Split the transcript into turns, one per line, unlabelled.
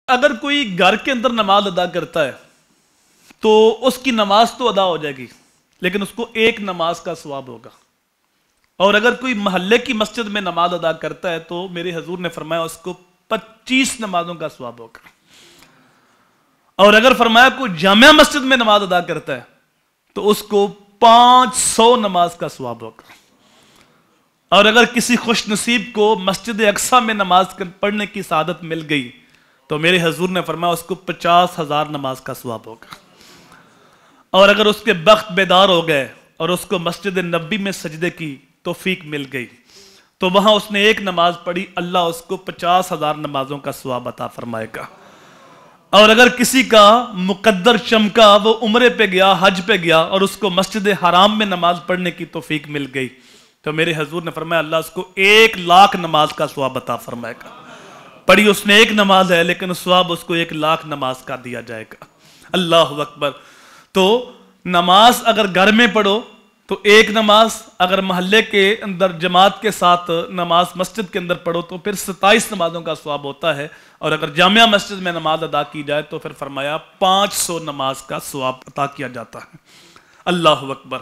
اگر کوئی گھر کے اندر نماز ادا کرتا ہے تو اس کی نماز تو ادا ہو جائے گی، لیکن اس کو ایک نماز کا ثواب ہوگا. اور اگر کوئی محلے کی مسجد میں نماز ادا کرتا ہے تو میرے حضور نے فرمایا اس کو 25 نمازوں کا ثواب ہوگا. اور اگر فرمایا کوئی جامع مسجد میں نماز ادا کرتا ہے تو اس کو 500 نماز کا ثواب ہوگا. اور اگر کسی خوش نصیب کو مسجد اقصی میں نماز پڑھنے کی سعادت مل گئی تو میرے حضور نے فرمایا اس کو 50,000 نماز کا ثواب ہوگا. اور اگر اس کے بخت بیدار ہو گئے اور اس کو مسجد نبی میں سجدے کی توفیق مل گئی تو وہاں اس نے ایک نماز پڑھی، اللہ اس کو 50,000 نمازوں کا ثواب عطا فرمائے گا. اور اگر کسی کا مقدر چمکا، وہ عمرے پہ گیا، حج پہ گیا اور اس کو مسجد حرام میں نماز پڑھنے کی توفیق مل گئی تو میرے حضور نے فرمایا اللہ اس کو 1,00,000 نماز کا ثواب عطا فرمائے گا. پڑھی اس نے ایک نماز ہے لیکن ثواب اس کو 1,00,000 نماز کا دیا جائے گا. اللہ اکبر. تو نماز اگر گھر میں پڑھو تو ایک نماز، اگر محلے کے اندر جماعت کے ساتھ نماز مسجد کے اندر پڑھو تو پھر 27 نمازوں کا ثواب ہوتا ہے. اور اگر جامعہ مسجد میں نماز ادا کی جائے تو پھر فرمایا 500 نماز کا ثواب عطا کیا جاتا ہے. اللہ اکبر.